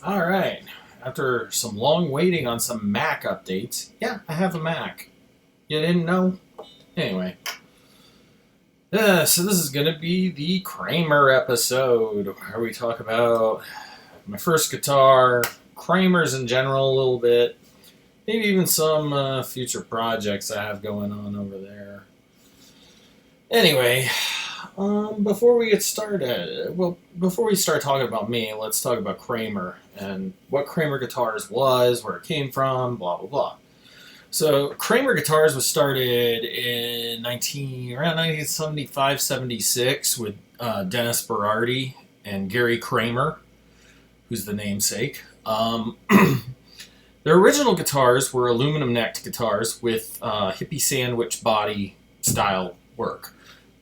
All right. After some long waiting on some Mac updates, yeah, I have a Mac. You didn't know? Anyway, so this is going to be the Kramer episode where we talk about my first guitar, Kramers in general a little bit, maybe even some future projects I have going on over there. Anyway, before we get started, before we start talking about me, let's talk about Kramer and what Kramer Guitars was, where it came from, blah blah blah. So Kramer Guitars was started in around 1975-76 with Dennis Berardi and Gary Kramer, who's the namesake. Their original guitars were aluminum necked guitars with hippie sandwich body style work,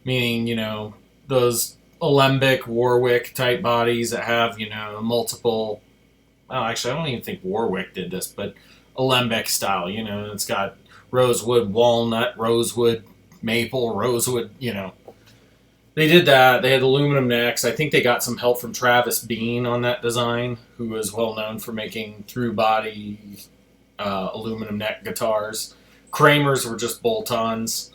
meaning those alembic Warwick type bodies that have multiple. Well, actually, I don't even think Warwick did this, but alembic style. It's got rosewood, walnut, rosewood, maple, rosewood. They did that. They had aluminum necks. I think they got some help from Travis Bean on that design, who was well known for making through body aluminum neck guitars. Kramers were just bolt-ons.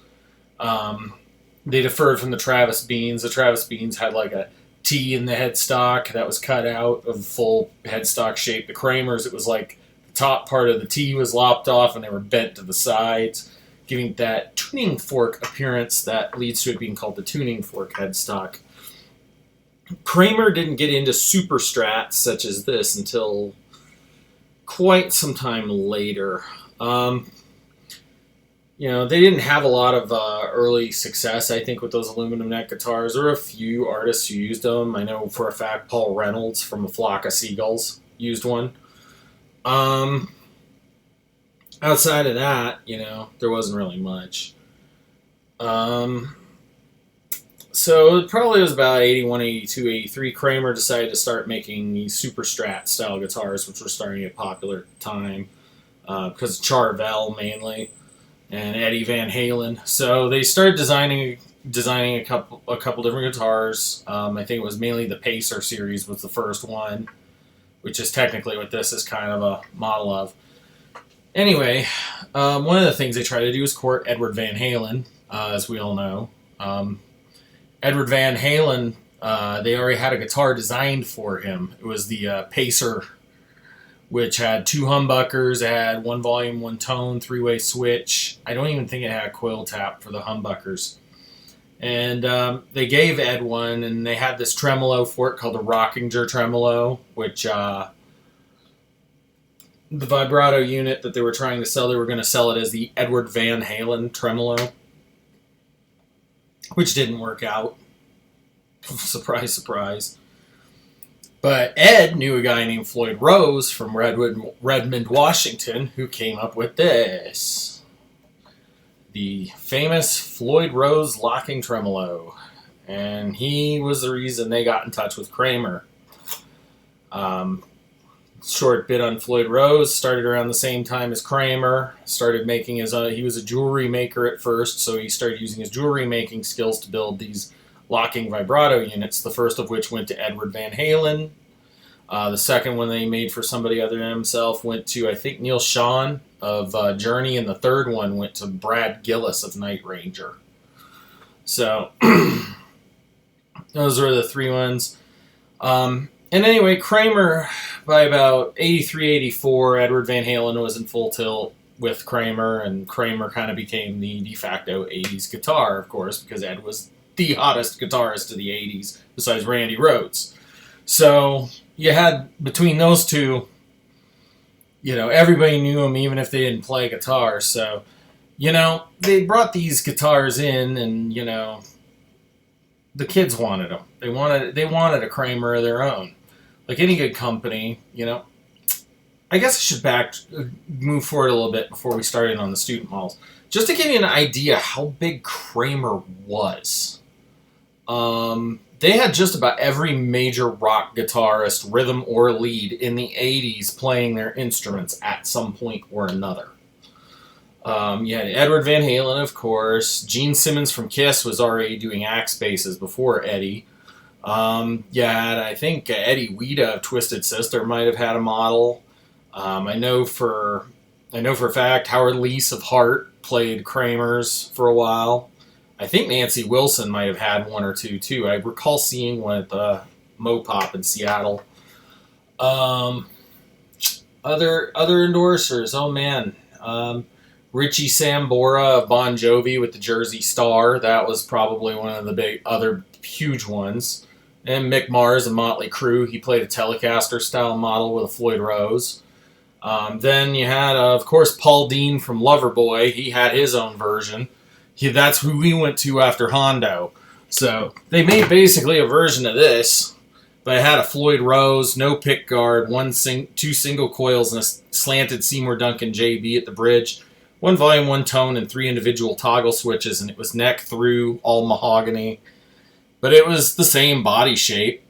They deferred from the Travis Beans. The Travis Beans had like a T in the headstock that was cut out of full headstock shape. The Kramers, it was like the top part of the T was lopped off and they were bent to the sides, giving that tuning fork appearance that leads to it being called the tuning fork headstock. Kramer didn't get into super-strats such as this until quite some time later. They didn't have a lot of early success, I think, with those aluminum neck guitars. There were a few artists who used them. I know for a fact Paul Reynolds from A Flock of Seagulls used one. Outside of that, there wasn't really much. So it probably was about 81, 82, 83. Kramer decided to start making these super-strat style guitars, which were starting to get popular at the time because of Charvel mainly and Eddie Van Halen. So they started designing a couple different guitars. I think it was mainly the Pacer series was the first one, which is technically what this is kind of a model of. Anyway, one of the things they tried to do was court Edward Van Halen, as we all know. Edward Van Halen, they already had a guitar designed for him. It was the Pacer, which had two humbuckers. It had one volume, one tone, three-way switch. I don't even think it had a coil tap for the humbuckers. And they gave Ed one, and they had this tremolo for it called the Rockinger tremolo, which the vibrato unit that they were trying to sell, they were going to sell it as the Edward Van Halen tremolo, which didn't work out. Surprise, surprise. But Ed knew a guy named Floyd Rose from Redmond, Washington, who came up with this. The famous Floyd Rose locking tremolo. And he was the reason they got in touch with Kramer. Short bit on Floyd Rose, started around the same time as Kramer, started making his own. He was a jewelry maker at first, so he started using his jewelry making skills to build these locking vibrato units, the first of which went to Edward Van Halen. The second one they made for somebody other than himself went to, I think, Neil Schon of Journey, and the third one went to Brad Gillis of Night Ranger. So, those were the three ones. And anyway, Kramer, by about 83, 84, Edward Van Halen was in full tilt with Kramer, and Kramer kind of became the de facto 80s guitar, of course, because Ed was the hottest guitarist of the 80s, besides Randy Rhoads. So you had, between those two, everybody knew him, even if they didn't play guitar. So, they brought these guitars in, and, the kids wanted them. They wanted a Kramer of their own. Like any good company, I guess I should move forward a little bit before we started on the student models. Just to give you an idea how big Kramer was. They had just about every major rock guitarist, rhythm or lead, in the 80s playing their instruments at some point or another. You had Edward Van Halen, of course. Gene Simmons from Kiss was already doing Axe basses before Eddie. I think Eddie Weeda of Twisted Sister might have had a model. I know for a fact Howard Leese of Heart played Kramer's for a while. I think Nancy Wilson might have had one or two too. I recall seeing one at the Mopop in Seattle. Um, other endorsers. Oh man, Richie Sambora of Bon Jovi with the Jersey Star. That was probably one of the big other huge ones. And Mick Mars of Motley Crue. He played a Telecaster style model with a Floyd Rose. Then you had, of course, Paul Dean from Loverboy. He had his own version. That's who we went to after Hondo. So they made basically a version of this, but it had a Floyd Rose, no pick guard, two single coils, and a slanted Seymour Duncan JB at the bridge. One volume, one tone, and 3 individual toggle switches, and it was neck through, all mahogany. But it was the same body shape.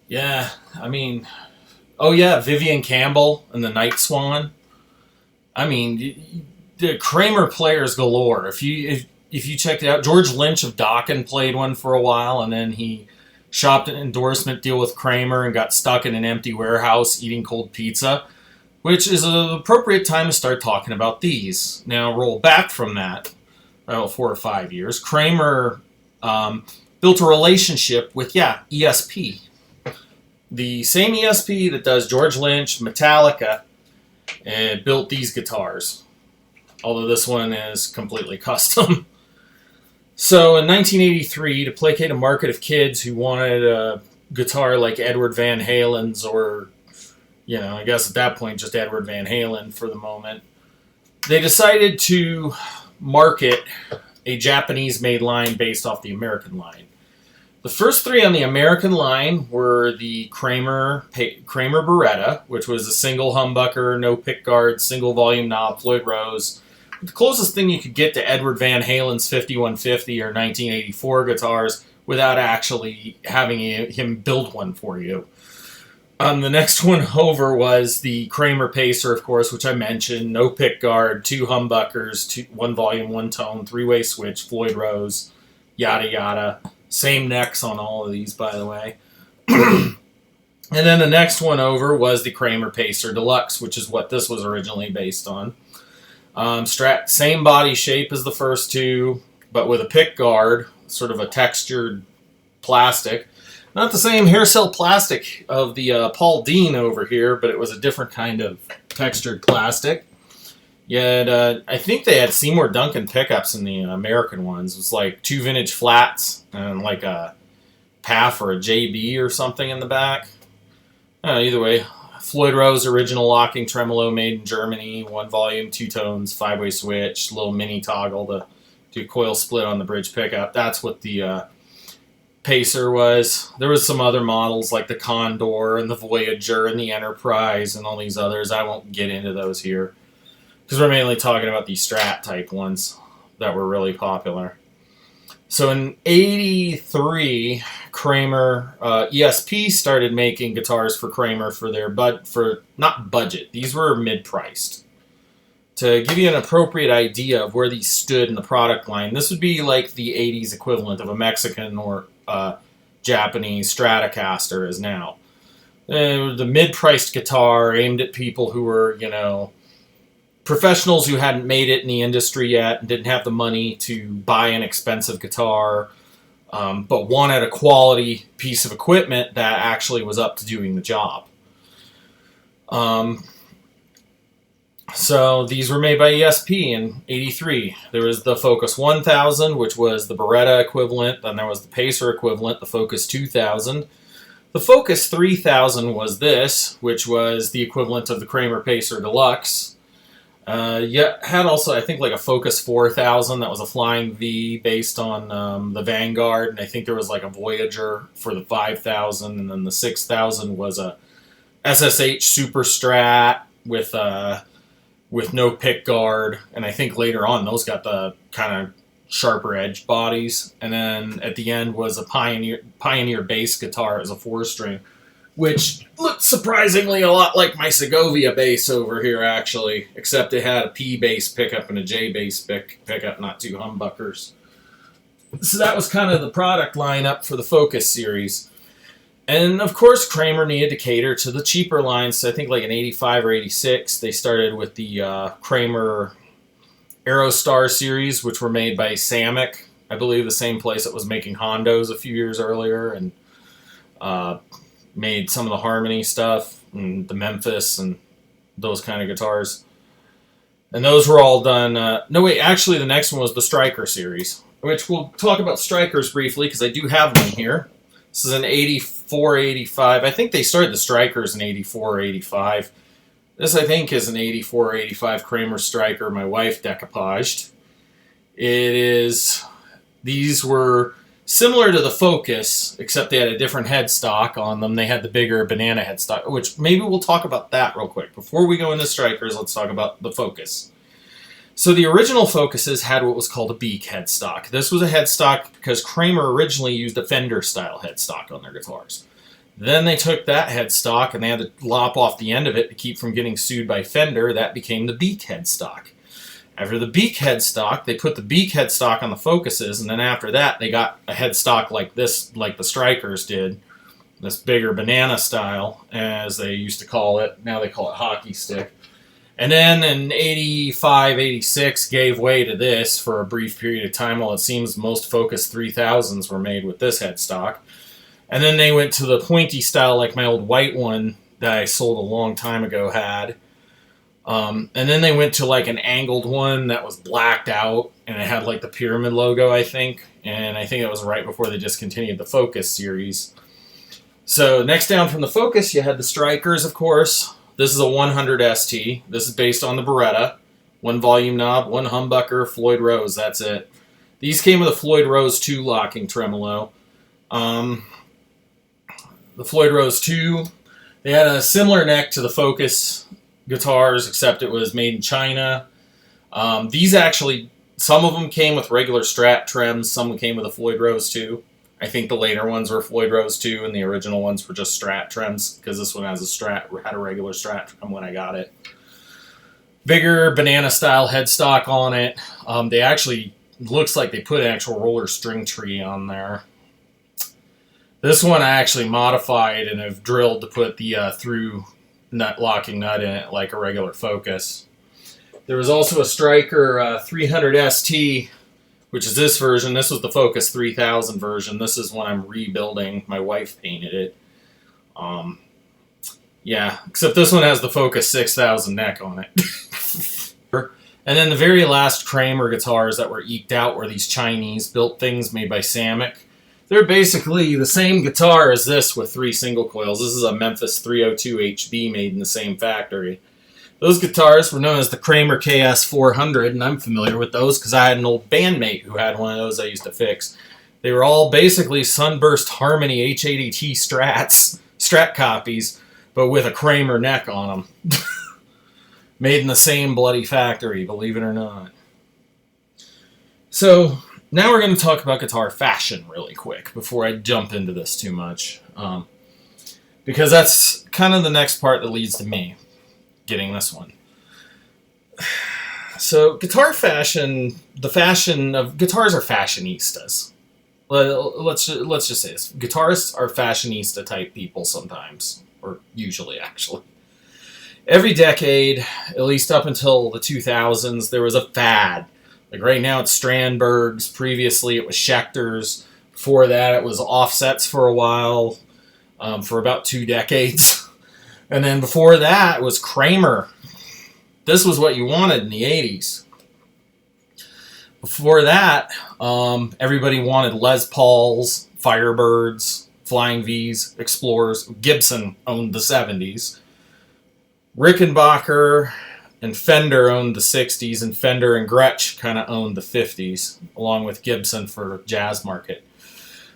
Yeah, I mean, oh yeah, Vivian Campbell and the Night Swan. I mean, the Kramer players galore. If you checked it out, George Lynch of Dokken played one for a while, and then he shopped an endorsement deal with Kramer and got stuck in an empty warehouse eating cold pizza, which is an appropriate time to start talking about these. Now, roll back from that, about 4 or 5 years. Kramer built a relationship with, ESP. The same ESP that does George Lynch, Metallica, and built these guitars. Although this one is completely custom. So in 1983, to placate a market of kids who wanted a guitar like Edward Van Halen's, or, I guess at that point just Edward Van Halen for the moment, they decided to market a Japanese-made line based off the American line. The first 3 on the American line were the Kramer Beretta, which was a single humbucker, no pickguard, single volume knob, Floyd Rose. The closest thing you could get to Edward Van Halen's 5150 or 1984 guitars without actually having him build one for you. The next one over was the Kramer Pacer, of course, which I mentioned. No pickguard, 2 humbuckers, 1 volume, 1 tone, 3-way switch, Floyd Rose, yada yada. Same necks on all of these, by the way. And then the next one over was the Kramer Pacer Deluxe, which is what this was originally based on. Same body shape as the first 2, but with a pick guard, sort of a textured plastic. Not the same hair cell plastic of the Paul Dean over here, but it was a different kind of textured plastic. Yeah, I think they had Seymour Duncan pickups in the American ones. It was like 2 vintage flats and like a PAF or a JB or something in the back. Either way, Floyd Rose original locking tremolo made in Germany, 1 volume, 2 tones, 5-way switch, little mini toggle to do coil split on the bridge pickup. That's what the Pacer was. There was some other models like the Condor and the Voyager and the Enterprise and all these others. I won't get into those here because we're mainly talking about these Strat type ones that were really popular. So in '83, Kramer ESP started making guitars for Kramer for their not budget. These were mid-priced. To give you an appropriate idea of where these stood in the product line, this would be like the '80s equivalent of a Mexican or Japanese Stratocaster is now. The mid-priced guitar aimed at people who were, professionals who hadn't made it in the industry yet and didn't have the money to buy an expensive guitar, but wanted a quality piece of equipment that actually was up to doing the job. So these were made by ESP in '83. There was the Focus 1000, which was the Beretta equivalent. Then there was the Pacer equivalent, the Focus 2000. The Focus 3000 was this, which was the equivalent of the Kramer Pacer Deluxe. Had also, I think, like a Focus 4000 that was a flying V based on the Vanguard, and I think there was like a Voyager for the 5000, and then the 6000 was a SSH super-strat with no pick guard, and I think later on those got the kind of sharper edged bodies, and then at the end was a Pioneer bass guitar as a 4-string, which looked surprisingly a lot like my Segovia bass over here, actually, except it had a P bass pickup and a J bass pickup, not 2 humbuckers. So that was kind of the product lineup for the Focus series. And of course, Kramer needed to cater to the cheaper lines. So I think like in 85 or 86, they started with the Kramer Aerostar series, which were made by Samick, I believe the same place that was making Hondos a few years earlier, and made some of the Harmony stuff, and the Memphis, and those kind of guitars. And those were all done... no, wait, actually the next one was the Striker series, which we'll talk about Strikers briefly, because I do have one here. This is an 84, 85. I think they started the Strikers in 84 or 85. This, I think, is an 84 or 85 Kramer Striker my wife decoupaged. These were similar to the Focus, except they had a different headstock on them. They had the bigger banana headstock, which maybe we'll talk about that real quick. Before we go into Strikers, let's talk about the Focus. So the original Focuses had what was called a beak headstock. This was a headstock because Kramer originally used a Fender-style headstock on their guitars. Then they took that headstock and they had to lop off the end of it to keep from getting sued by Fender. That became the beak headstock. After the beak headstock, they put the beak headstock on the Focuses, and then after that, they got a headstock like this, like the Strikers did. This bigger banana style, as they used to call it. Now they call it hockey stick. And then in 85, 86, gave way to this for a brief period of time, while it seems most Focus 3000s were made with this headstock. And then they went to the pointy style like my old white one that I sold a long time ago had. And then they went to like an angled one that was blacked out, and it had like the pyramid logo, I think. And I think it was right before they discontinued the Focus series. So next down from the Focus, you had the Strikers, of course. This is a 100 ST. This is based on the Beretta. One volume knob, one humbucker, Floyd Rose, that's it. These came with a Floyd Rose 2 locking tremolo. The Floyd Rose 2, they had a similar neck to the Focus guitars, except it was made in China. These actually, some of them came with regular Strat trims, some came with a Floyd Rose 2. I think the later ones were Floyd Rose 2, and the original ones were just Strat trims, because this one had a regular Strat trim when I got it. Bigger banana-style headstock on it. They actually, looks like they put an actual roller string tree on there. This one I actually modified and have drilled to put the through locking nut in it like a regular Focus. There was also a Striker 300 ST, which is this version. This was the Focus 3000 version. This is one I'm rebuilding. My wife painted it. Yeah, except this one has the Focus 6000 neck on it. And then the very last Kramer guitars that were eked out were these Chinese-built things made by Samick. They're basically the same guitar as this with 3 single coils. This is a Memphis 302 HB made in the same factory. Those guitars were known as the Kramer KS400, and I'm familiar with those because I had an old bandmate who had one of those I used to fix. They were all basically Sunburst Harmony H80T Strat copies, but with a Kramer neck on them. Made in the same bloody factory, believe it or not. So now we're going to talk about guitar fashion really quick before I jump into this too much. Because that's kind of the next part that leads to me getting this one. So guitar fashion, the fashion of guitars are fashionistas. Let's just say this. Guitarists are fashionista type people sometimes, or usually actually. Every decade, at least up until the 2000s, there was a fad. Like right now it's Strandberg's, previously it was Schecter's, before that it was Offsets for a while, for about 2 decades. And then before that it was Kramer. This was what you wanted in the 80s. Before that, everybody wanted Les Pauls, Firebirds, Flying V's, Explorers. Gibson owned the 70s. Rickenbacker and Fender owned the 60s, and Fender and Gretsch kind of owned the 50s, along with Gibson for jazz market.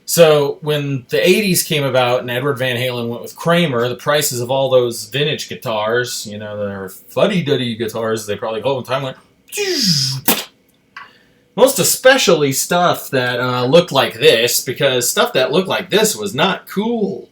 So when the 80s came about and Edward Van Halen went with Kramer, the prices of all those vintage guitars, you know, they're fuddy-duddy guitars, they probably call them, time went... Most especially stuff that looked like this, because stuff that looked like this was not cool.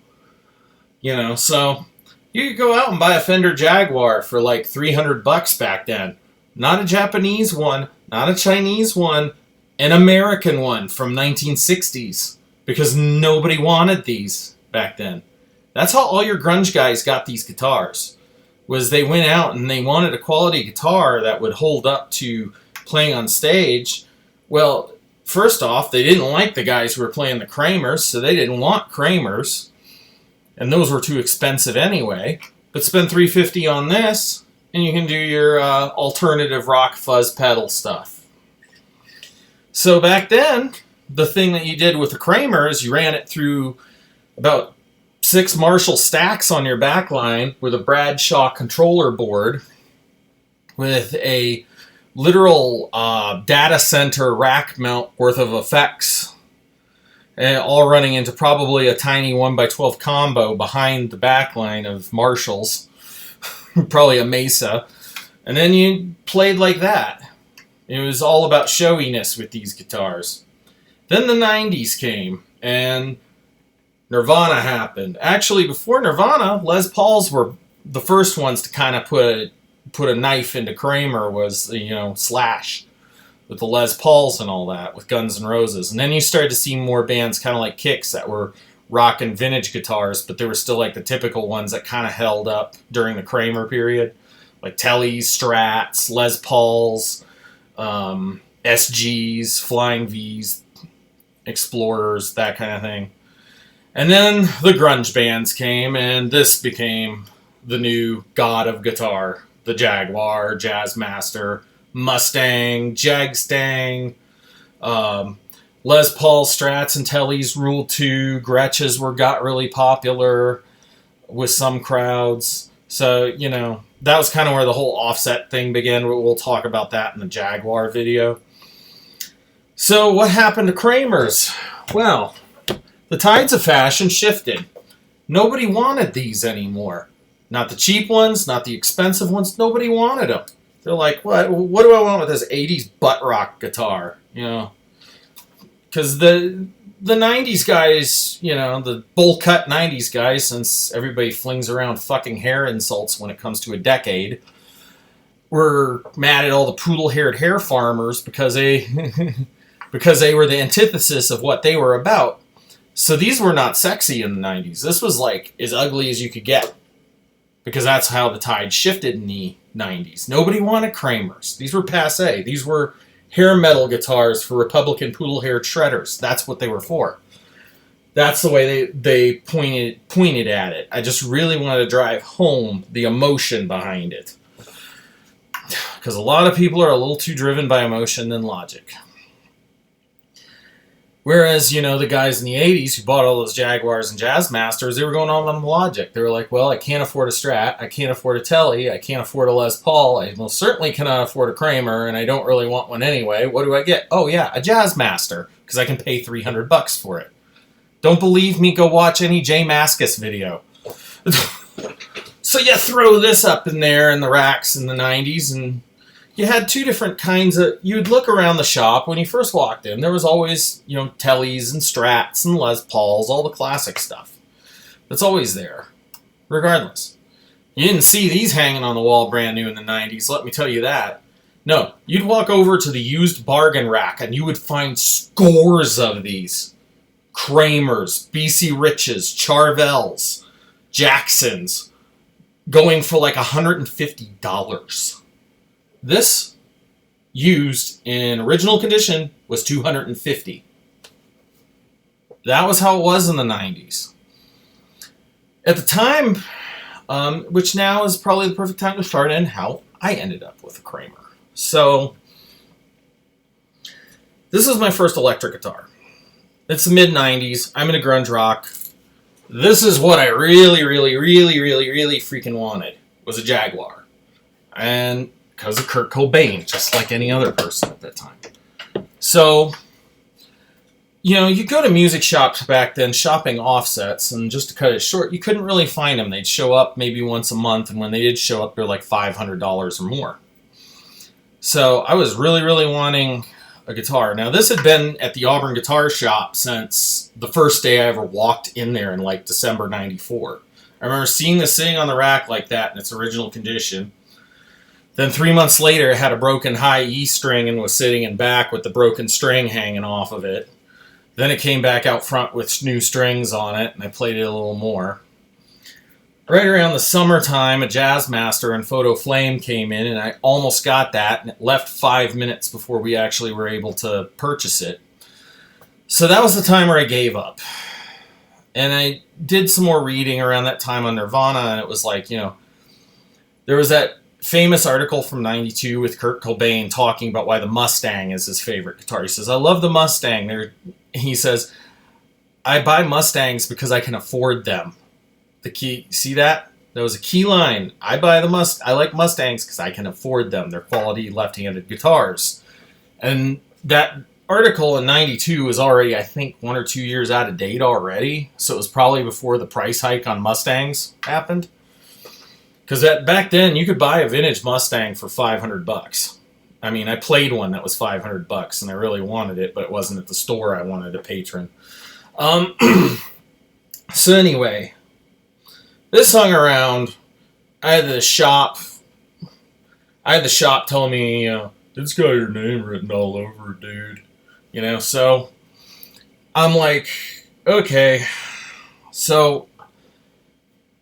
You know, so you could go out and buy a Fender Jaguar for like $300 back then. Not a Japanese one, not a Chinese one, an American one from 1960s, because nobody wanted these back then. That's how all your grunge guys got these guitars, was they went out and they wanted a quality guitar that would hold up to playing on stage. Well, first off, they didn't like the guys who were playing the Kramers, so they didn't want Kramers, and those were too expensive anyway. But spend $350 on this, and you can do your alternative rock fuzz pedal stuff. So back then, the thing that you did with the Kramer is you ran it through about 6 Marshall stacks on your back line with a Bradshaw controller board with a literal data center rack mount worth of effects, and all running into probably a tiny 1x12 combo behind the back line of Marshalls, probably a Mesa, and then you played like that. It was all about showiness with these guitars. Then the 90s came, and Nirvana happened. Actually, before Nirvana, Les Pauls were the first ones to kind of put a knife into Kramer, was, Slash, with the Les Pauls and all that, with Guns N' Roses. And then you started to see more bands kind of like Kicks that were rocking vintage guitars, but they were still like the typical ones that kind of held up during the Kramer period, like Tellys, Strats, Les Pauls, SGs, Flying Vs, Explorers, that kind of thing. And then the grunge bands came, and this became the new god of guitar. The Jaguar, Jazzmaster, Mustang, Jagstang, Les Paul, Strats, and Tellys ruled too. Gretches got really popular with some crowds. So, that was kind of where the whole offset thing began. We'll talk about that in the Jaguar video. So what happened to Kramers? Well, the tides of fashion shifted. Nobody wanted these anymore. Not the cheap ones, not the expensive ones. Nobody wanted them. They're like, what do I want with this 80s butt rock guitar? Because the 90s guys, the bowl cut 90s guys, since everybody flings around fucking hair insults when it comes to a decade, were mad at all the poodle-haired hair farmers because they were the antithesis of what they were about. So these were not sexy in the 90s. This was like as ugly as you could get, because that's how the tide shifted in the 90s. Nobody wanted Kramers. These were passé. These were hair metal guitars for Republican poodle-haired shredders. That's what they were for. That's the way they pointed at it. I just really wanted to drive home the emotion behind it, because a lot of people are a little too driven by emotion than logic. Whereas, the guys in the 80s who bought all those Jaguars and Jazzmasters, they were going on logic. They were like, well, I can't afford a Strat, I can't afford a Telly, I can't afford a Les Paul, I most certainly cannot afford a Kramer, and I don't really want one anyway. What do I get? Oh yeah, a Jazzmaster, because I can pay $300 for it. Don't believe me? Go watch any Jay Mascis video. So you throw this up in there in the racks in the 90s, and you had two different kinds of... You'd look around the shop when you first walked in. There was always, Tellys and Strats and Les Pauls, all the classic stuff. That's always there, regardless. You didn't see these hanging on the wall brand new in the 90s, let me tell you that. No, you'd walk over to the used bargain rack and you would find scores of these. Kramers, BC Riches, Charvels, Jacksons, going for like $150. This, used in original condition, was $250. That was how it was in the 90s. At the time, which now is probably the perfect time to start in how I ended up with a Kramer. So, this is my first electric guitar. It's the mid-90s. I'm into grunge rock. This is what I really, really, really, really, really freaking wanted, was a Jaguar. And because of Kurt Cobain, just like any other person at that time. So, you go to music shops back then, shopping offsets, and just to cut it short, you couldn't really find them. They'd show up maybe once a month, and when they did show up, they're like $500 or more. So I was really, really wanting a guitar. Now, this had been at the Auburn Guitar Shop since the first day I ever walked in there in like December 94. I remember seeing this sitting on the rack like that in its original condition, Then 3 months later, it had a broken high E string and was sitting in back with the broken string hanging off of it. Then it came back out front with new strings on it, and I played it a little more. Right around the summertime, a Jazzmaster and Photo Flame came in, and I almost got that, and it left 5 minutes before we actually were able to purchase it. So that was the time where I gave up. And I did some more reading around that time on Nirvana, and it was like, there was that famous article from '92 with Kurt Cobain talking about why the Mustang is his favorite guitar. He says, I love the Mustang. He says, I buy Mustangs because I can afford them. The key, see that? That was a key line. I like Mustangs because I can afford them. They're quality left-handed guitars. And that article in '92 was already, I think, 1 or 2 years out of date already. So it was probably before the price hike on Mustangs happened. Because back then, you could buy a vintage Mustang for $500. I mean, I played one that was $500, and I really wanted it, but it wasn't at the store. I wanted a patron. So anyway, this hung around. I had the shop telling me, it's got your name written all over it, dude. So I'm like, okay. So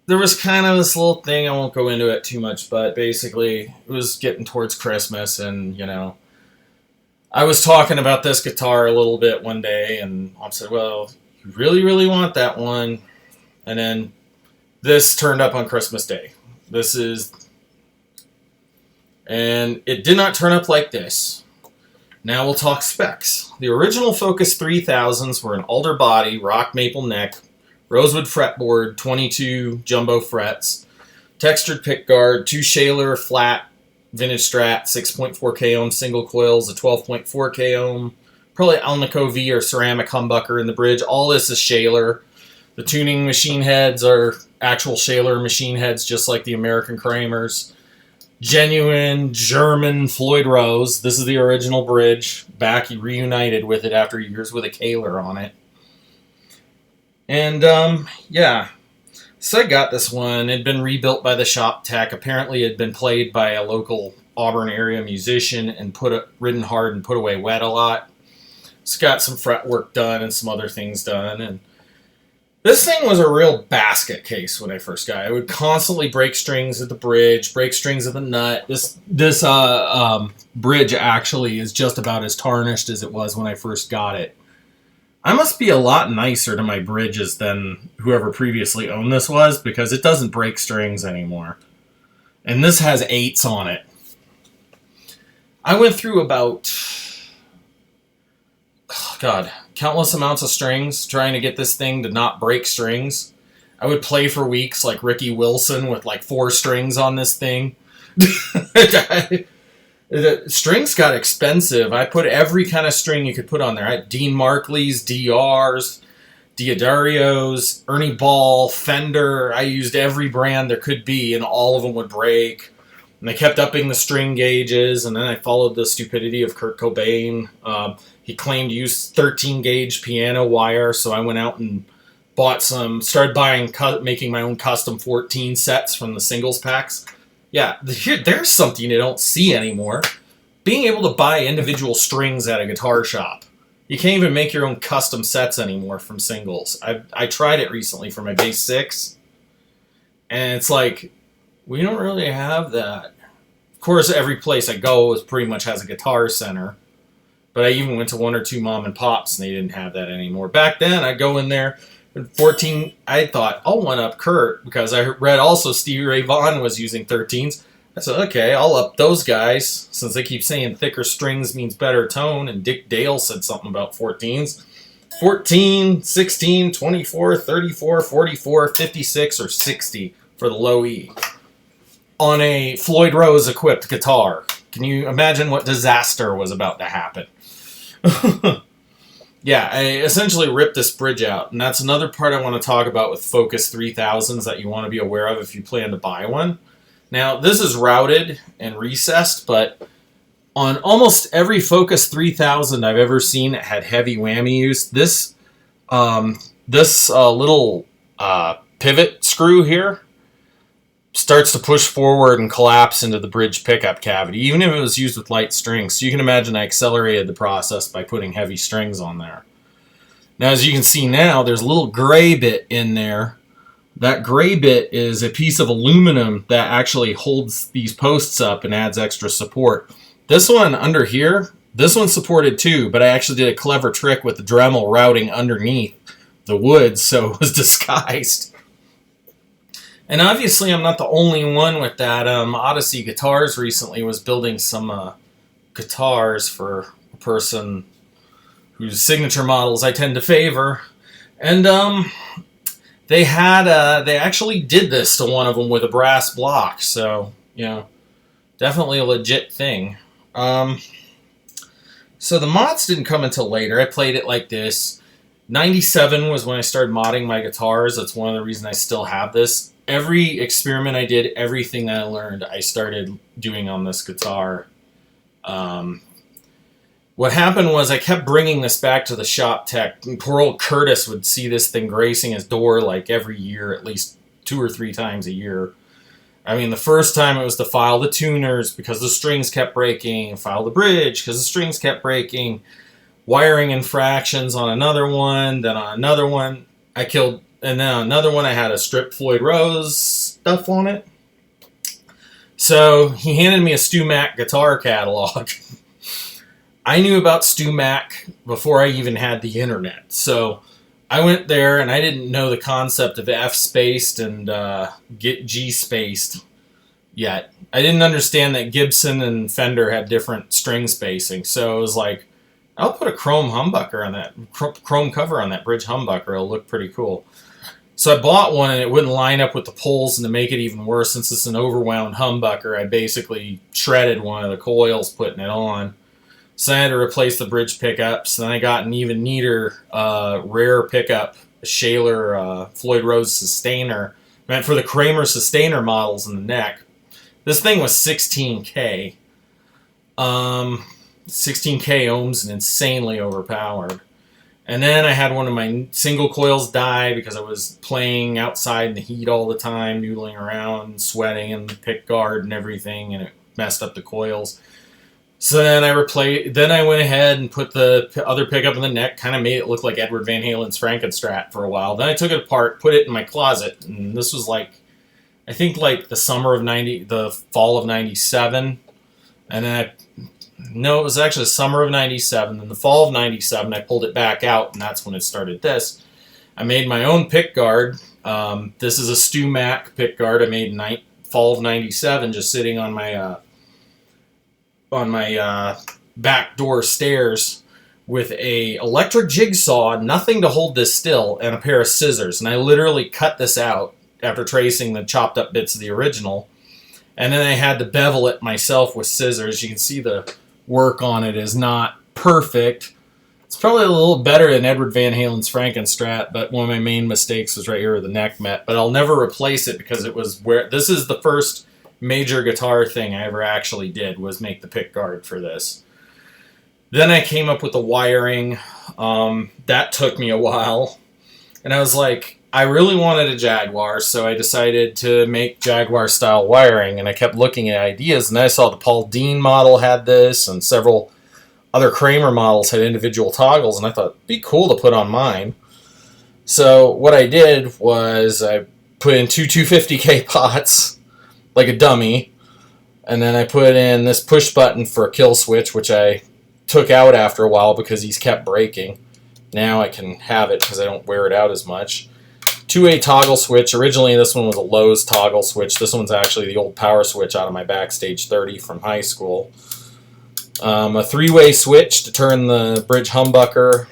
there was kind of this little thing, I won't go into it too much, but basically it was getting towards Christmas, and, I was talking about this guitar a little bit one day, and I said, well, you really, really want that one. And then this turned up on Christmas Day. And it did not turn up like this. Now we'll talk specs. The original Focus 3000s were an alder body, rock maple neck, rosewood fretboard, 22 jumbo frets, textured pickguard, 2 Shaler flat vintage Strat, 6.4K ohm single coils, a 12.4K ohm, probably Alnico V or ceramic humbucker in the bridge. All this is Shaler. The tuning machine heads are actual Shaler machine heads, just like the American Kramers. Genuine German Floyd Rose. This is the original bridge. Back, he reunited with it after years with a Kahler on it. And, yeah. So I got this one. It had been rebuilt by the shop tech. Apparently it had been played by a local Auburn area musician and ridden hard and put away wet a lot. It's got some fret work done and some other things done. And this thing was a real basket case when I first got it. I would constantly break strings at the bridge, break strings at the nut. This bridge actually is just about as tarnished as it was when I first got it. I must be a lot nicer to my bridges than whoever previously owned this was, because it doesn't break strings anymore. And this has 8s on it. I went through about, countless amounts of strings trying to get this thing to not break strings. I would play for weeks like Ricky Wilson with like 4 strings on this thing. The strings got expensive. I put every kind of string you could put on there. I had Dean Markley's, DR's, Diodarios, Ernie Ball, Fender. I used every brand there could be, and all of them would break. And they kept upping the string gauges, and then I followed the stupidity of Kurt Cobain. He claimed to use 13-gauge piano wire, so I went out and started making my own custom 14 sets from the singles packs. Yeah, there's something you don't see anymore. Being able to buy individual strings at a guitar shop. You can't even make your own custom sets anymore from singles. I tried it recently for my bass 6, and it's like, we don't really have that. Of course, every place I go pretty much has a guitar center, but I even went to 1 or 2 mom and pops, and they didn't have that anymore. Back then, I'd go in there, 14, I thought, I'll one-up Kurt, because I read also Stevie Ray Vaughan was using 13s. I said, okay, I'll up those guys, since they keep saying thicker strings means better tone, and Dick Dale said something about 14s. 14, 16, 24, 34, 44, 56, or 60 for the low E. On a Floyd Rose-equipped guitar. Can you imagine what disaster was about to happen? Yeah, I essentially ripped this bridge out, and that's another part I want to talk about with Focus 3000s that you want to be aware of if you plan to buy one. Now, this is routed and recessed, but on almost every Focus 3000 I've ever seen that had heavy whammy use, this little pivot screw here starts to push forward and collapse into the bridge pickup cavity, even if it was used with light strings. So you can imagine I accelerated the process by putting heavy strings on there. Now, as you can see now, there's a little gray bit in there. That gray bit is a piece of aluminum that actually holds these posts up and adds extra support. This one under here, this one's supported too, but I actually did a clever trick with the Dremel routing underneath the wood, so it was disguised. And obviously I'm not the only one with that. Odyssey Guitars recently was building some guitars for a person whose signature models I tend to favor. And they actually did this to one of them with a brass block, so, you know, definitely a legit thing. So the mods didn't come until later. I played it like this. 97 was when I started modding my guitars. That's one of the reasons I still have this. Every experiment I did, everything that I learned, I started doing on this guitar. What happened was I kept bringing this back to the shop tech. And poor old Curtis would see this thing gracing his door like every year, at least 2 or 3 times a year. I mean, the first time it was to file the tuners because the strings kept breaking, file the bridge because the strings kept breaking, wiring infractions on another one, then on another one and then on another one I had a stripped Floyd Rose stuff on it. So he handed me a Stu Mac guitar catalog. I knew about Stu Mac before I even had the internet. So I went there and I didn't know the concept of F-spaced and get G-spaced yet. I didn't understand that Gibson and Fender had different string spacing. So it was like, I'll put a chrome humbucker on that, chrome cover on that bridge humbucker. It'll look pretty cool. So I bought one and it wouldn't line up with the poles, and to make it even worse, since it's an overwound humbucker, I basically shredded one of the coils putting it on. So I had to replace the bridge pickups. Then I got an even neater, rare pickup, a Shaler Floyd Rose sustainer, meant for the Kramer sustainer models in the neck. This thing was 16K. 16K ohms and insanely overpowered. And then I had one of my single coils die because I was playing outside in the heat all the time, noodling around, sweating in the pick guard and everything, and it messed up the coils. So then I went ahead and put the other pickup in the neck, kind of made it look like Edward Van Halen's Frankenstrat for a while. Then I took it apart, put it in my closet, and this was like, I think like the fall of 97. And then no, it was actually the summer of 97. In the fall of 97, I pulled it back out, and that's when it started this. I made my own pick guard. This is a Stu Mac pick guard I made in fall of 97, just sitting on my back door stairs with a electric jigsaw, nothing to hold this still, and a pair of scissors. And I literally cut this out after tracing the chopped up bits of the original. And then I had to bevel it myself with scissors. You can see the work on it is not perfect. It's probably a little better than Edward Van Halen's Frankenstrat, but one of my main mistakes was right here where the neck met. But I'll never replace it because it was this is the first major guitar thing I ever actually did, was make the pick guard for this. Then I came up with the wiring. That took me a while. And I was like, I really wanted a Jaguar, so I decided to make Jaguar-style wiring, and I kept looking at ideas, and then I saw the Paul Dean model had this, and several other Kramer models had individual toggles, and I thought, it'd be cool to put on mine. So what I did was I put in two 250K pots, like a dummy, and then I put in this push button for a kill switch, which I took out after a while because he's kept breaking. Now I can have it because I don't wear it out as much. 2A toggle switch. Originally this one was a Lowe's toggle switch. This one's actually the old power switch out of my Backstage 30 from high school. A 3-way switch to turn the bridge humbucker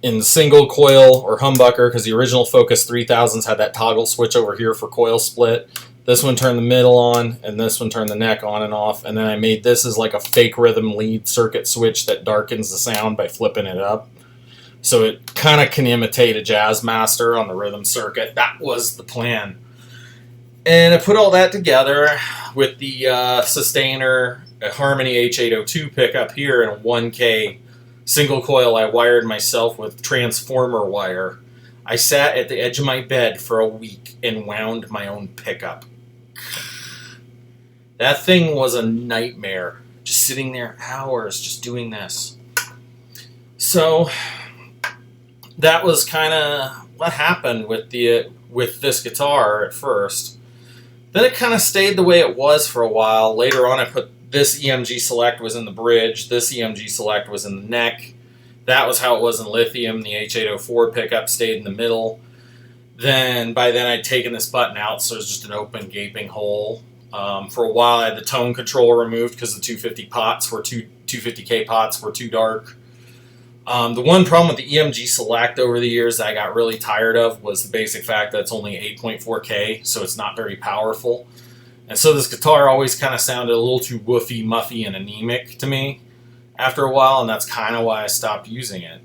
in single coil or humbucker, because the original Focus 3000s had that toggle switch over here for coil split. This one turned the middle on, and this one turned the neck on and off. And then I made this as like a fake rhythm lead circuit switch that darkens the sound by flipping it up. So it kind of can imitate a Jazz Master on the rhythm circuit. That was the plan. And I put all that together with the sustainer, a Harmony H802 pickup here, and a 1K single coil I wired myself with transformer wire. I sat at the edge of my bed for a week and wound my own pickup. That thing was a nightmare. Just sitting there hours just doing this. So that was kind of what happened with this guitar at first. Then it kind of stayed the way it was for a while. Later on, I put this EMG Select was in the bridge. This EMG Select was in the neck. That was how it was in lithium. The H804 pickup stayed in the middle. By then I'd taken this button out, so it was just an open, gaping hole. For a while, I had the tone control removed because the 250K pots were too dark. The one problem with the EMG Select over the years that I got really tired of was the basic fact that it's only 8.4K, so it's not very powerful. And so this guitar always kind of sounded a little too woofy, muffy, and anemic to me after a while, and that's kind of why I stopped using it.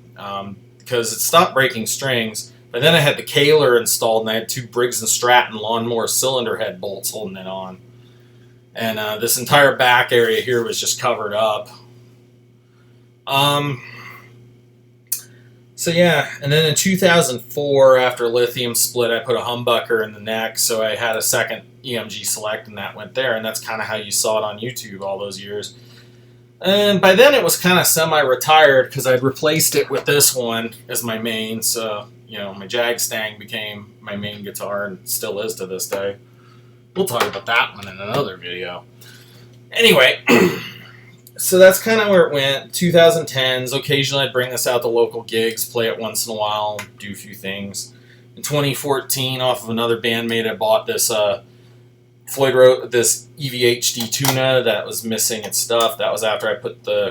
Because it stopped breaking strings, but then I had the Kaler installed, and I had 2 Briggs & Stratton lawnmower cylinder head bolts holding it on. And this entire back area here was just covered up. So yeah, and then in 2004, after lithium split, I put a humbucker in the neck, so I had a second EMG Select, and that went there, and that's kind of how you saw it on YouTube all those years. And by then it was kind of semi-retired because I'd replaced it with this one as my main, so, you know, my Jag Stang became my main guitar and still is to this day. We'll talk about that one in another video. Anyway, so that's kind of where it went. 2010s, occasionally I'd bring this out to local gigs, play it once in a while, do a few things. In 2014, off of another bandmate, I bought this Floyd wrote this EVHD Tuna that was missing its stuff. That was after I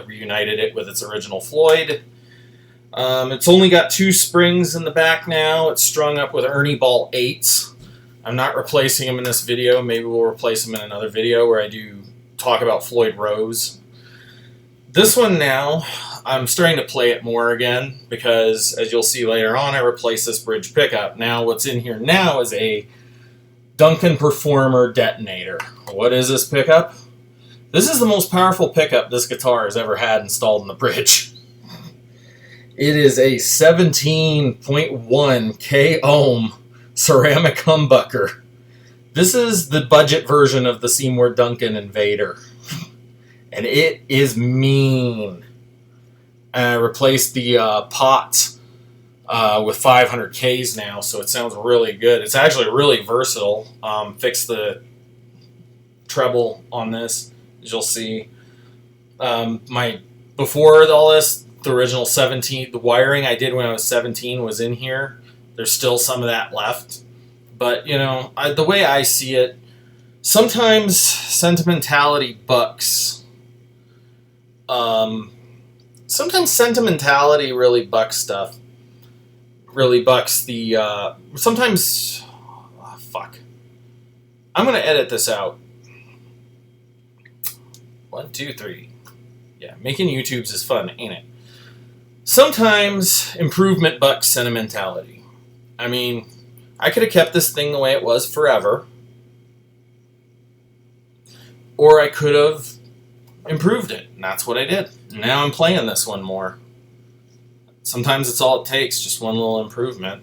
reunited it with its original Floyd. It's only got 2 springs in the back now. It's strung up with Ernie Ball 8s. I'm not replacing them in this video. Maybe we'll replace them in another video where I do talk about Floyd Rose. This one now, I'm starting to play it more again because, as you'll see later on, I replaced this bridge pickup. Now what's in here now is a Duncan Performer detonator. What is this pickup? This is the most powerful pickup this guitar has ever had installed in the bridge. It is a 17.1 K ohm ceramic humbucker. This is the budget version of the Seymour Duncan Invader. And it is mean. And I replaced the pots with 500Ks now, so it sounds really good. It's actually really versatile. Fixed the treble on this, as you'll see. Before all this, the original 17, the wiring I did when I was 17 was in here. There's still some of that left. But, you know, the way I see it, sometimes sentimentality bucks. Sometimes sentimentality really bucks stuff. Really bucks the, sometimes, oh, fuck. I'm going to edit this out. 1, 2, 3. Yeah, making YouTubes is fun, ain't it? Sometimes improvement bucks sentimentality. I mean, I could have kept this thing the way it was forever. Or I could have improved it, and that's what I did. Now I'm playing this one more. Sometimes it's all it takes, just one little improvement.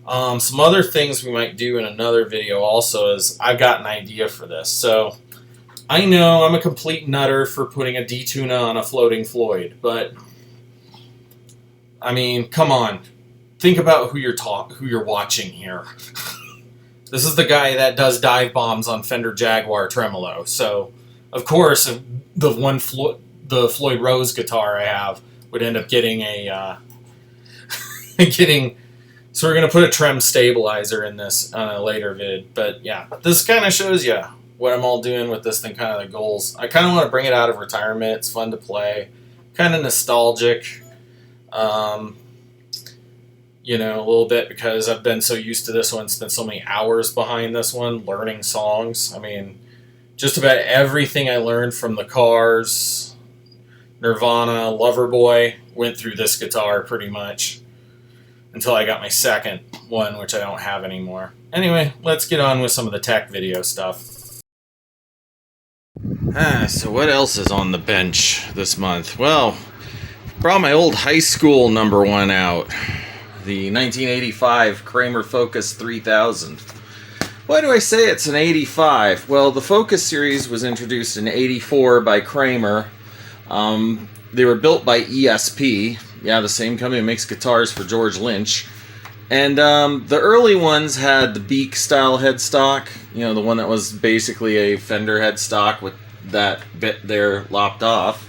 Some other things we might do in another video also is I've got an idea for this. So I know I'm a complete nutter for putting a D-tuna on a floating Floyd, but I mean, come on. Think about who you're watching here. This is the guy that does dive bombs on Fender Jaguar tremolo. So, of course, the Floyd Rose guitar I have would end up getting a so we're going to put a trem stabilizer in this on a later vid. But yeah, this kind of shows you what I'm all doing with this thing, kind of the goals. I kind of want to bring it out of retirement. It's fun to play. Kind of nostalgic. You know, a little bit because I've been so used to this one, spent so many hours behind this one, learning songs. I mean, just about everything I learned from the Cars, Nirvana, Loverboy, went through this guitar pretty much until I got my second one, which I don't have anymore. Anyway, let's get on with some of the tech video stuff. So what else is on the bench this month? Well, brought my old high school #1 out. the 1985 Kramer Focus 3000. Why do I say it's an 85? Well, the Focus series was introduced in 84 by Kramer. They were built by ESP, yeah, the same company that makes guitars for George Lynch. And the early ones had the beak style headstock, you know, the one that was basically a Fender headstock with that bit there lopped off.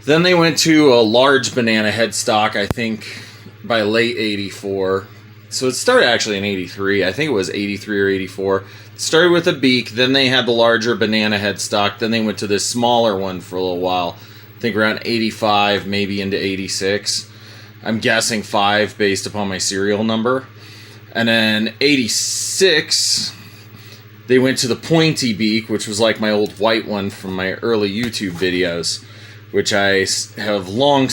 Then they went to a large banana headstock, I think, by late 84. So it started actually in 83. I think it was 83 or 84. It started with a beak, then they had the larger banana headstock, then they went to this smaller one for a little while. I think around 85, maybe into 86. I'm guessing 5 based upon my serial number. And then 86, they went to the pointy beak, which was like my old white one from my early YouTube videos, which I have long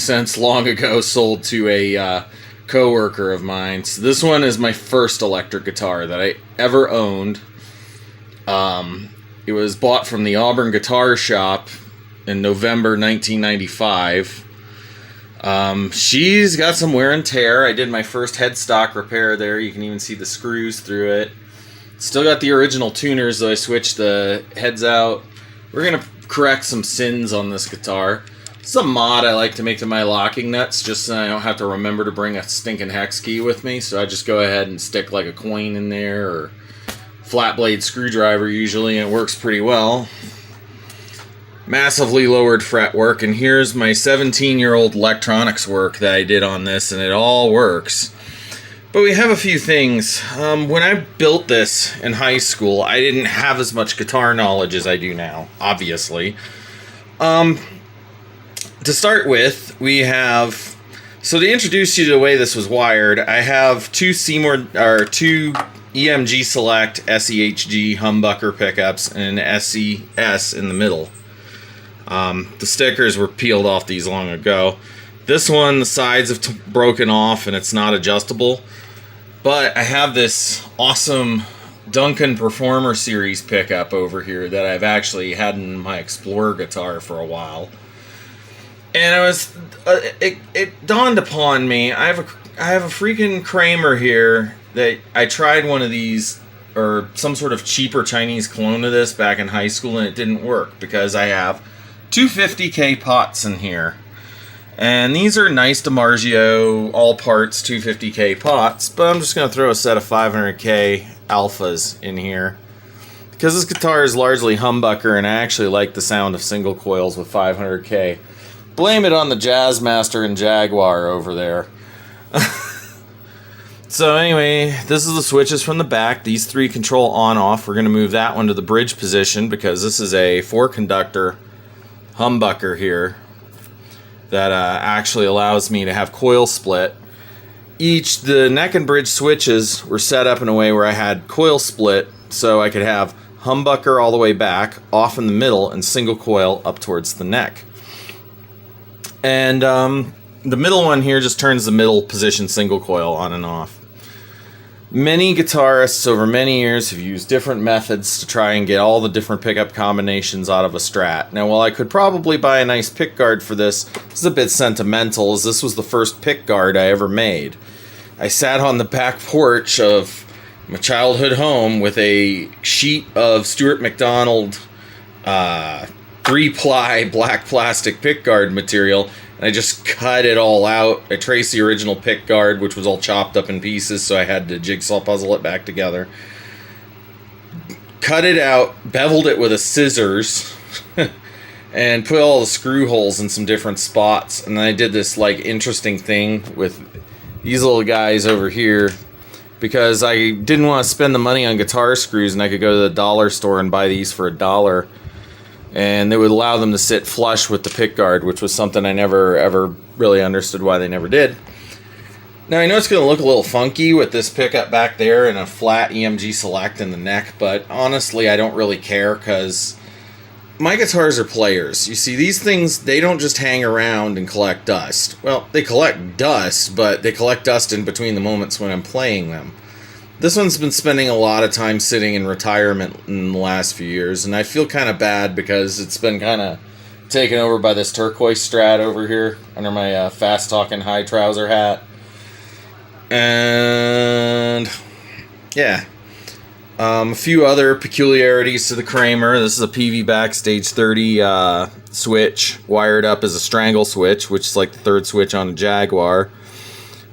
ago sold to a co-worker of mine. So this one is my first electric guitar that I ever owned. It was bought from the Auburn Guitar Shop in November 1995. She's got some wear and tear. I did my first headstock repair there. You can even see the screws through it. Still got the original tuners, though I switched the heads out. We're going to correct some sins on this guitar. It's a mod I like to make to my locking nuts, just so I don't have to remember to bring a stinking hex key with me. So I just go ahead and stick like a coin in there, or flat blade screwdriver usually, and it works pretty well. Massively lowered fretwork, and here's my 17-year-old electronics work that I did on this, and it all works. But we have a few things. When I built this in high school, I didn't have as much guitar knowledge as I do now, obviously. To start with, we have... So to introduce you to the way this was wired, I have two EMG Select SEHG humbucker pickups and an SES in the middle. The stickers were peeled off these long ago. This one, the sides have broken off and it's not adjustable. But I have this awesome Duncan Performer Series pickup over here that I've actually had in my Explorer guitar for a while. And it dawned upon me, I have a freaking Kramer here that I tried one of these, or some sort of cheaper Chinese clone of this back in high school, and it didn't work because I have 250K pots in here. And these are nice DiMarzio all parts 250K pots, but I'm just going to throw a set of 500K alphas in here because this guitar is largely humbucker, and I actually like the sound of single coils with 500K. Blame it on the Jazzmaster and Jaguar over there. So anyway, this is the switches from the back. These three control on-off. We're going to move that one to the bridge position because this is a 4-conductor humbucker here that actually allows me to have coil split. The neck and bridge switches were set up in a way where I had coil split, so I could have humbucker all the way back, off in the middle, and single coil up towards the neck. And the middle one here just turns the middle position single coil on and off. Many guitarists over many years have used different methods to try and get all the different pickup combinations out of a Strat. Now, while I could probably buy a nice pickguard for this is a bit sentimental, as this was the first pickguard I ever made. I sat on the back porch of my childhood home with a sheet of Stuart McDonald 3-ply black plastic pickguard material, and I just cut it all out. I traced the original pickguard, which was all chopped up in pieces, so I had to jigsaw puzzle it back together. Cut it out, beveled it with a scissors, and put all the screw holes in some different spots. And then I did this like interesting thing with these little guys over here, because I didn't want to spend the money on guitar screws, and I could go to the dollar store and buy these for $1. And they would allow them to sit flush with the pickguard, which was something I never ever really understood why they never did. Now, I know it's going to look a little funky with this pickup back there and a flat EMG Select in the neck, but honestly, I don't really care because my guitars are players. You see, these things, they don't just hang around and collect dust. Well, they collect dust, but they collect dust in between the moments when I'm playing them. This one's been spending a lot of time sitting in retirement in the last few years, and I feel kind of bad because it's been kind of taken over by this turquoise Strat over here under my fast-talking high trouser hat. And yeah, a few other peculiarities to the Kramer. This is a PV Backstage 30 switch, wired up as a strangle switch, which is like the third switch on a Jaguar.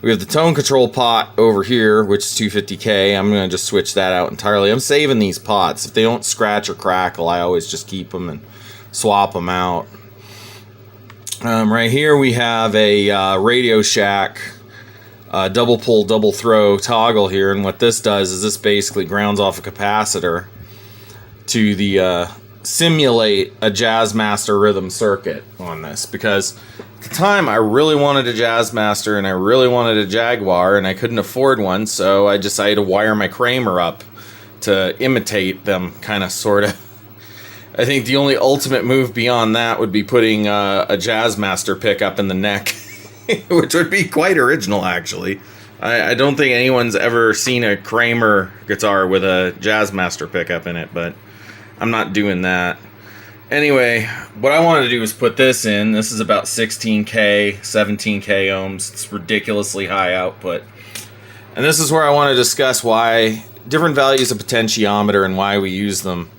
We have the tone control pot over here, which is 250K. I'm going to just switch that out entirely. I'm saving these pots. If they don't scratch or crackle, I always just keep them and swap them out. Right here we have a Radio Shack double pull, double throw toggle here. And what this does is this basically grounds off a capacitor to the simulate a Jazzmaster rhythm circuit on this, because at the time I really wanted a Jazzmaster and I really wanted a Jaguar and I couldn't afford one, so I decided to wire my Kramer up to imitate them, kind of, sort of. I think the only ultimate move beyond that would be putting a Jazzmaster pickup in the neck, which would be quite original, actually. I don't think anyone's ever seen a Kramer guitar with a Jazzmaster pickup in it, but I'm not doing that. Anyway, what I wanted to do is put this in. This is about 16K, 17K ohms. It's ridiculously high output. And this is where I want to discuss why different values of potentiometer and why we use them.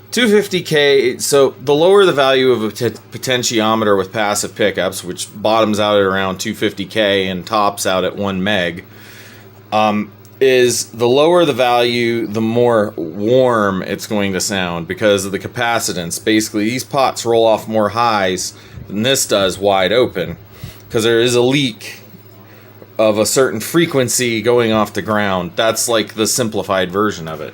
250K, so the lower the value of a potentiometer with passive pickups, which bottoms out at around 250K and tops out at 1 meg, is the lower the value, the more warm it's going to sound because of the capacitance. Basically, these pots roll off more highs than this does wide open, because there is a leak of a certain frequency going off the ground. That's like the simplified version of it.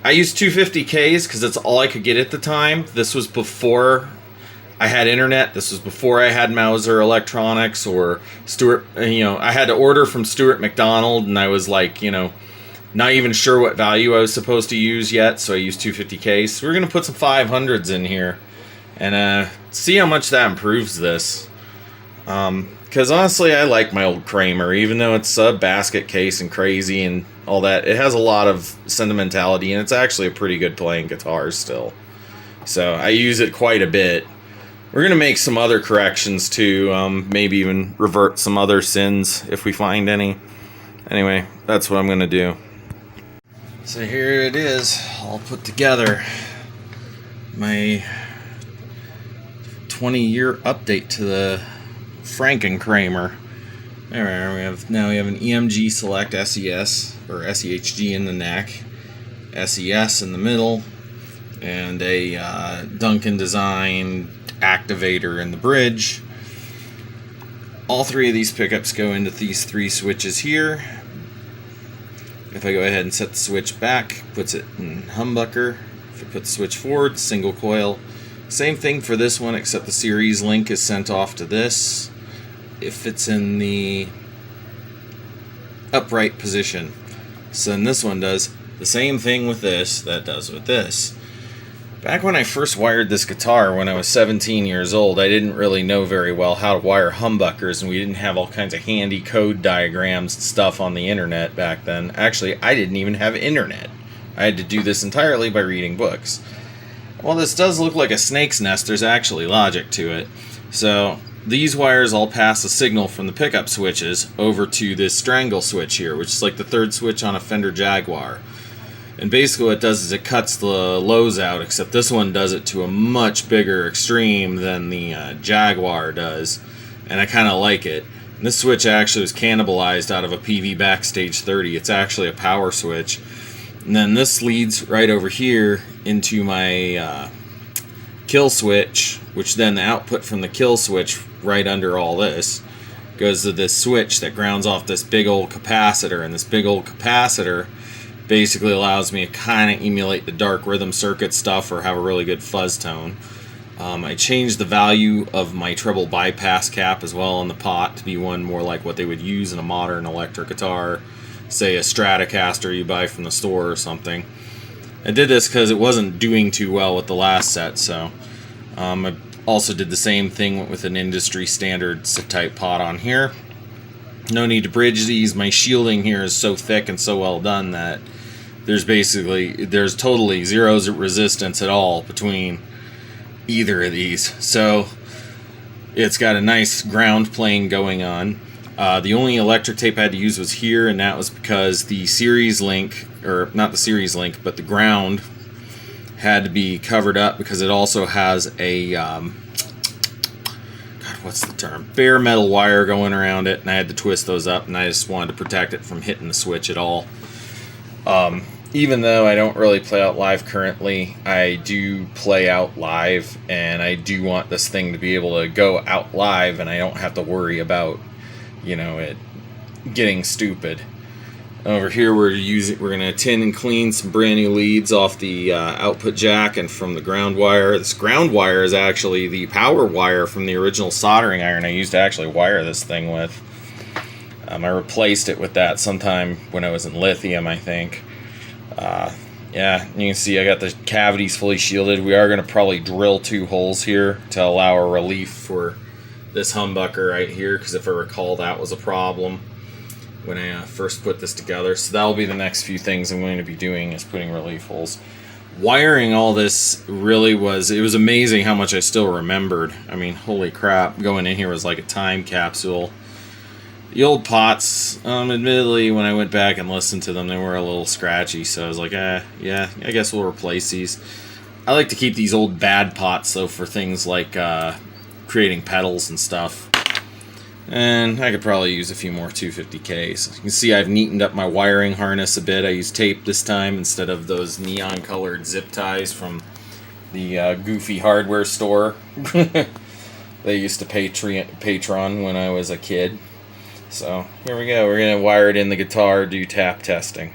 I used 250Ks because that's all I could get at the time. This was before I had internet. This was before I had Mauser Electronics or Stuart. I had to order from Stuart McDonald, and I was like, not even sure what value I was supposed to use yet, so I used 250Ks. So we're going to put some 500s in here and see how much that improves this. Because honestly, I like my old Kramer, even though it's a basket case and crazy and all that. It has a lot of sentimentality, and it's actually a pretty good playing guitar still. So I use it quite a bit. We're going to make some other corrections too, maybe even revert some other sins if we find any. Anyway, that's what I'm going to do. So here it is, all put together. My 20-year update to the Franken Kramer. There we have. Now we have an EMG Select SES, or SEHG in the neck, SES in the middle, and a Duncan Design activator in the bridge. All three of these pickups go into these three switches here. If I go ahead and set the switch back, puts it in humbucker. If I put the switch forward, single coil. Same thing for this one, except the series link is sent off to this if it's in the upright position. So then this one does the same thing with this that does with this. Back when I first wired this guitar when I was 17 years old, I didn't really know very well how to wire humbuckers, and we didn't have all kinds of handy code diagrams and stuff on the internet back then. Actually, I didn't even have internet. I had to do this entirely by reading books. While this does look like a snake's nest, there's actually logic to it. So these wires all pass a signal from the pickup switches over to this strangle switch here, which is like the third switch on a Fender Jaguar. And basically what it does is it cuts the lows out, except this one does it to a much bigger extreme than the Jaguar does. And I kind of like it. And this switch actually was cannibalized out of a PV Backstage 30. It's actually a power switch. And then this leads right over here into my kill switch, which then the output from the kill switch right under all this goes to this switch that grounds off this big old capacitor. And this big old capacitor basically allows me to kind of emulate the dark rhythm circuit stuff or have a really good fuzz tone. I changed the value of my treble bypass cap as well on the pot to be one more like what they would use in a modern electric guitar, say a Stratocaster you buy from the store or something. I did this because it wasn't doing too well with the last set, so I also did the same thing with an industry standard type pot on here. No need to bridge these. My shielding here is so thick and so well done that there's totally zero resistance at all between either of these. So it's got a nice ground plane going on. The only electric tape I had to use was here, and that was because the series link, or not the series link, but the ground had to be covered up because it also has a, God, what's the term? Bare metal wire going around it, and I had to twist those up, and I just wanted to protect it from hitting the switch at all. Even though I don't really play out live currently, I do play out live, and I do want this thing to be able to go out live, and I don't have to worry about, it getting stupid. Over here, we're going to tin and clean some brand new leads off the output jack and from the ground wire. This ground wire is actually the power wire from the original soldering iron I used to actually wire this thing with. I replaced it with that sometime when I was in lithium, I think. Yeah, you can see I got the cavities fully shielded. We are going to probably drill 2 holes here to allow a relief for this humbucker right here, because if I recall, that was a problem when I first put this together. So that'll be the next few things I'm going to be doing, is putting relief holes. Wiring all this really was amazing how much I still remembered. I mean, holy crap, going in here was like a time capsule. The old pots, admittedly, when I went back and listened to them, they were a little scratchy, so I was like, yeah, I guess we'll replace these. I like to keep these old bad pots, though, for things like creating pedals and stuff. And I could probably use a few more 250Ks. You can see I've neatened up my wiring harness a bit. I used tape this time instead of those neon-colored zip ties from the goofy hardware store they used to Patron when I was a kid. So here we go. We're going to wire it in the guitar, do tap testing.